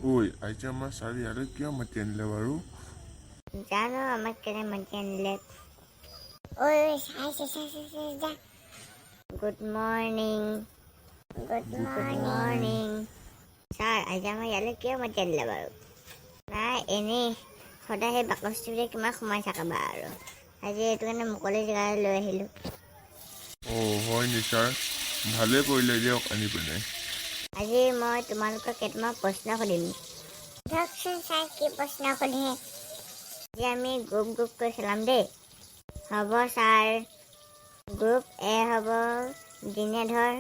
ঐ আজি আমাৰ ছাৰ ইয়ালৈ কিয় মাতি আনিলে বাৰু? জানো আমাক কেনে মাতি আনিলে। ঐ যা। Good morning. Good morning. Sir আজি আমাৰ ইয়ালৈ কিয় মাতি আনিলে বাৰু? নাই এনেই সদায় সেই বাকচটোতে কিমান সোমাই থাকাবা আৰু আজি এইটো কাৰণে মুকলি জেগালৈ লৈ আহিলোঁ। হয় নি ছাৰ? ভালেই কৰিলে দিয়ক আনি পিনে। আজি মই তোমালোকক কেইটামান প্ৰশ্ন সুধিম। সোধকচোন ছাৰ, কি প্ৰশ্ন সুধে? আজি আমি গ্ৰুপকৈ খেলাম দেই। হ'ব ছাৰ। গ্ৰুপ এ হ'ব দিনেধৰ,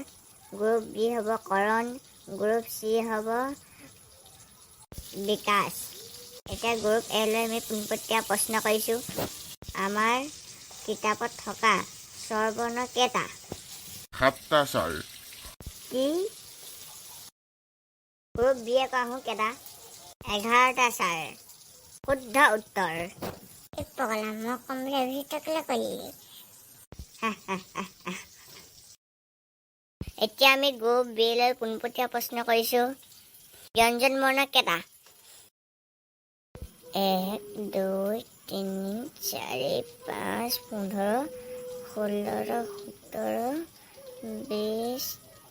গ্ৰুপ বি হ'ব কৰণ, গ্ৰুপ চি হ'ব বিকাশ। এতিয়া গ্ৰুপ এ লৈ আমি পোনপটীয়া প্ৰশ্ন কৰিছোঁ। আমাৰ কিতাপত থকা স্বৰবৰ্ণ কেইটা? 7টা ছাৰ। কি? গ্ৰুপ বি য়ে কোৱা কেইটা? 11টা ছাৰ। শুদ্ধ উত্তৰ। পগলা মই কম বুলি ভাবি তকলে কৰিলি। এতিয়া আমি গ্ৰুপ বি লৈ পোনপটীয়া প্ৰশ্ন কৰিছোঁ। ব্যঞ্জন বৰ্ণ কেইটা? 1 2 3 4 5 15 16 17 20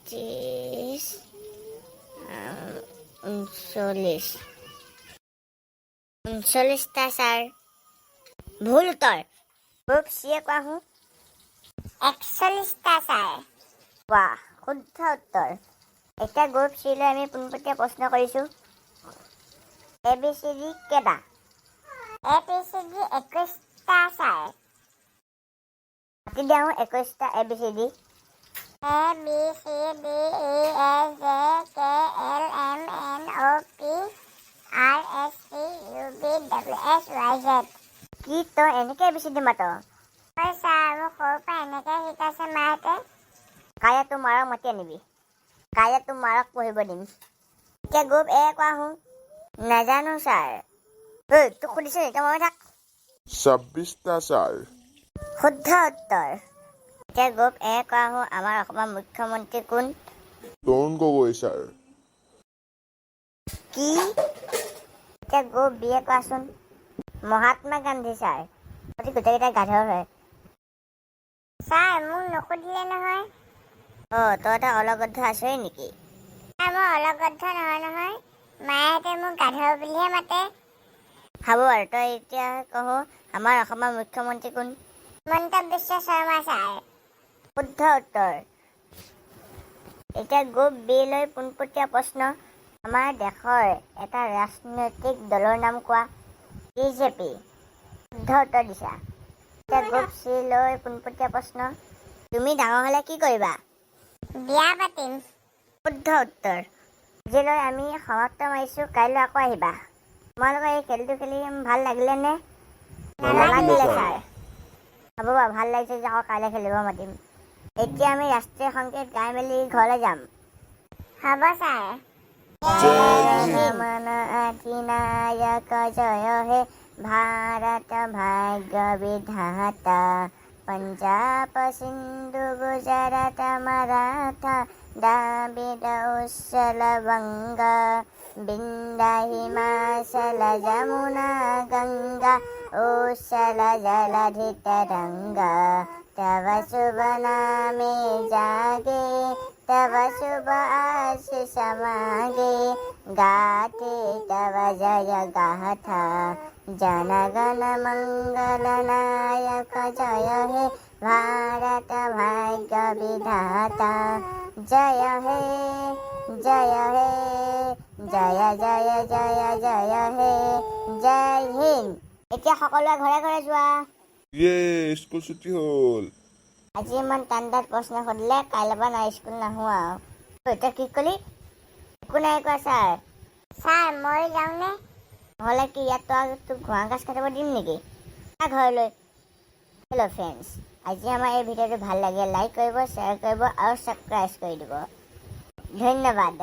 30 39টা ছাৰ। ভুল উত্তৰ। গ্ৰুপ চিয়ে কোৱা 41টা ছাৰ। বাহ, শুদ্ধ উত্তৰ। এতিয়া গ্ৰুপ চি লৈ আমি পোনপটীয়া প্ৰশ্ন কৰিছোঁ। ABCD কেইটা? ABCD 21টা ছাৰ। মাতি দিয়া 21টা ABCD। A B C D E F G K L M N O P R S T U V W X Y Z। কি তই এনেকৈ ABCD মাত? হয় ছাৰ, মোক সৰুৰ পৰা এনেকৈ শিকাইছে মাহঁতে। কাইলৈ তোৰ মাৰক মাতি আনিবি। কাইলৈ তোৰ মাৰক পঢ়িব দিম। এতিয়া গ্ৰুপ এ কোৱা নাজানো ছাৰ। তোক সুধিছে এতিয়া মই থাক। 26টা ছাৰ। শুদ্ধ উত্তৰ। এতিয়া গ্ৰুপ এ কোৱা আমাৰ অসমৰ মুখ্যমন্ত্ৰী কোন? তৰুণ গগৈ ছাৰ। কি? এতিয়া গ্ৰুপ বি য়ে কোৱাচোন। মহাত্মা গান্ধী ছাৰ। গোটেইকেইটা গাধৰ হয়। ছাৰ মোক নুসুধিলে নহয়। তই এটা অলগদ্ধ আছই নেকি? মই অলগদ্ধ নহয়। মায়েহঁতে মোক গাধ বুলিহে মাতে। হ'ব আৰু তই এতিয়া কওঁ আমাৰ অসমৰ মুখ্যমন্ত্ৰী কোন? হিমন্ত বিশ্ব শৰ্মা ছাৰ। শুদ্ধ উত্তৰ। এতিয়া গ্ৰুপ বি লৈ পোনপটীয়া প্ৰশ্ন। আমাৰ দেশৰ এটা ৰাজনৈতিক দলৰ নাম কোৱা। BJP। শুদ্ধ উত্তৰ দিছা। এতিয়া গ্ৰুপ চি লৈ পোনপটীয়া প্ৰশ্ন। তুমি ডাঙৰ হ'লে কি কৰিবা? বিয়া পাতিম। শুদ্ধ উত্তৰ। আজিলৈ আমি সমাপ্ত মাৰিছোঁ। কাইলৈ আকৌ আহিবা। তোমালোকৰ এই খেলটো খেলি ভাল লাগিলে নে? নালাগিলে ছাৰ। হ'ব বাৰু, ভাল লাগিছে যে আকৌ কাইলৈ খেলিব মাতিম। এতিয়া আমি ৰাষ্ট্ৰীয় সংগীত গাই মেলি ঘৰলৈ যাম। হ'ব ছাৰ। অধিনায়ক জয় হে ভাৰত ভাগ্য বিধাতা, পঞ্জাব সিন্ধু গুজৰাট মাৰাঠা, দ্ৰাবিড় উচ্চল বংগ, বিন্ধ্য হিমাচল যমুনা গংগা, উচ্চল জলধি তৰঙ্গা, তব শুভ নামে জাগে, तब शुभ आशीष मागे, गाते तब जय गाथा, जन गण मंगल नायक जय हे भारत भाग्य विधाता, जय हे जय हे जय जय जय जय हे जय हिंद। এতিয়া সকলোৱে ঘৰে ঘৰে যোৱা। স্কুল ছুটি হ'ল। আজি ইমান টান প্ৰশ্ন সুধিলে, কাইলৈ পৰা স্কুল নাহোঁ আৰু। তই কি ক'লি? একো নাই কোৱা ছাৰ। ছাৰ মই যাওঁনে? নহ'লে কি ইয়াত তোক ঘোঁৰা গাছ কাটিব দিম নেকি? ঘৰলৈ। হেল্ল' ফ্ৰেণ্ডছ, আজি আমাৰ এই ভিডিঅ'টো ভাল লাগে লাইক কৰিব, শ্বেয়াৰ কৰিব আৰু ছাবস্ক্ৰাইব কৰি দিব। ধন্যবাদ।